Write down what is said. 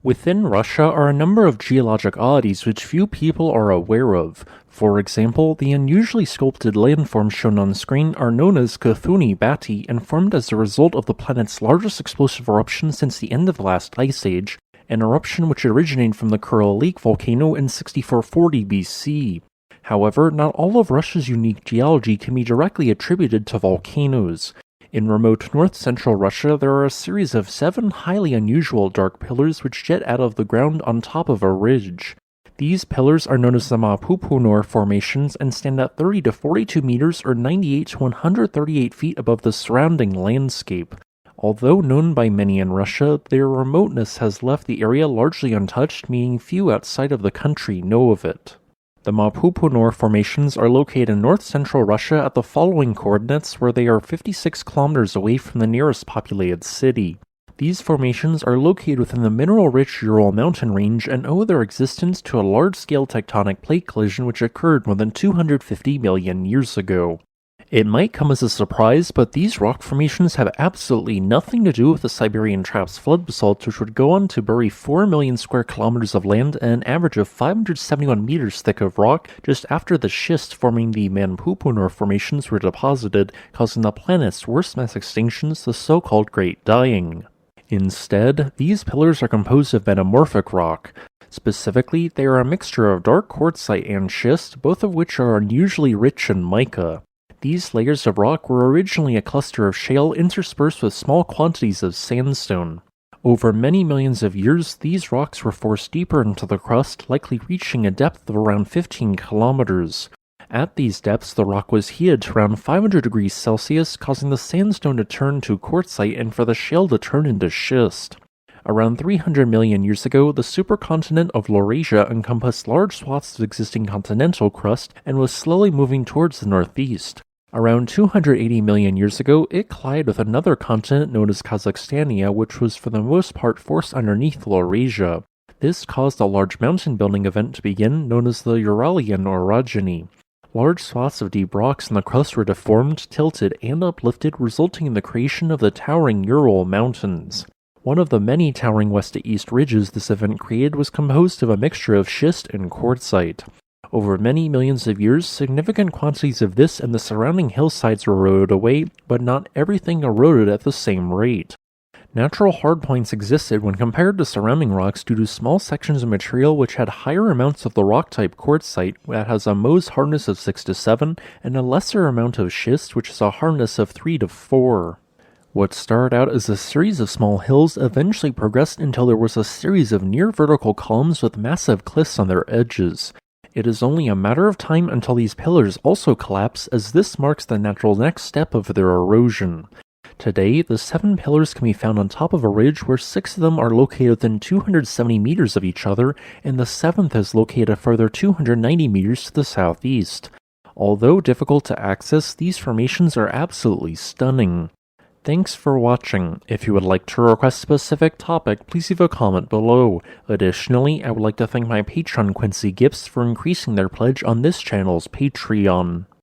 Within Russia are a number of geologic oddities which few people are aware of. For example, the unusually sculpted landforms shown on screen are known as Cthulhu Bati and formed as a result of the planet's largest explosive eruption since the end of the last ice age, an eruption which originated from the Ural Lake volcano in 6440 BC. However, not all of Russia's unique geology can be directly attributed to volcanoes. In remote north-central Russia, there are a series of 7 highly unusual dark pillars which jet out of the ground on top of a ridge. These pillars are known as the Manpupuner Formations and stand at 30 to 42 meters or 98 to 138 feet above the surrounding landscape. Although known by many in Russia, their remoteness has left the area largely untouched, meaning few outside of the country know of it. The Manpupuner Formations are located in north-central Russia at the following coordinates, where they are 56 kilometers away from the nearest populated city. These formations are located within the mineral-rich Ural mountain range and owe their existence to a large-scale tectonic plate collision which occurred more than 250 million years ago. It might come as a surprise, but these rock formations have absolutely nothing to do with the Siberian Traps flood basalt, which would go on to bury 4 million square kilometers of land and an average of 571 meters thick of rock just after the schist forming the Manpupuner Formations were deposited, causing the planet's worst mass extinctions, the so-called Great Dying. Instead, these pillars are composed of metamorphic rock. Specifically, they are a mixture of dark quartzite and schist, both of which are unusually rich in mica. These layers of rock were originally a cluster of shale interspersed with small quantities of sandstone. Over many millions of years, these rocks were forced deeper into the crust, likely reaching a depth of around 15 kilometers. At these depths, the rock was heated to around 500 degrees Celsius, causing the sandstone to turn to quartzite and for the shale to turn into schist. Around 300 million years ago, the supercontinent of Laurasia encompassed large swaths of existing continental crust and was slowly moving towards the northeast. Around 280 million years ago, it collided with another continent known as Kazakhstania, which was for the most part forced underneath Laurasia. This caused a large mountain-building event to begin, known as the Uralian orogeny. Large swaths of deep rocks in the crust were deformed, tilted, and uplifted, resulting in the creation of the towering Ural Mountains. One of the many towering west-to-east ridges this event created was composed of a mixture of schist and quartzite. Over many millions of years, significant quantities of this and the surrounding hillsides were eroded away, but not everything eroded at the same rate. Natural hardpoints existed when compared to surrounding rocks due to small sections of material which had higher amounts of the rock-type quartzite that has a Mohs hardness of 6 to 7, and a lesser amount of schist which has a hardness of 3 to 4. What started out as a series of small hills eventually progressed until there was a series of near-vertical columns with massive cliffs on their edges. It is only a matter of time until these pillars also collapse, as this marks the natural next step of their erosion. Today, the 7 pillars can be found on top of a ridge where 6 of them are located within 270 meters of each other, and the 7th is located a further 290 meters to the southeast. Although difficult to access, these formations are absolutely stunning. Thanks for watching. If you would like to request a specific topic, please leave a comment below. Additionally, I would like to thank my patron Quincy Gibbs for increasing their pledge on this channel's Patreon.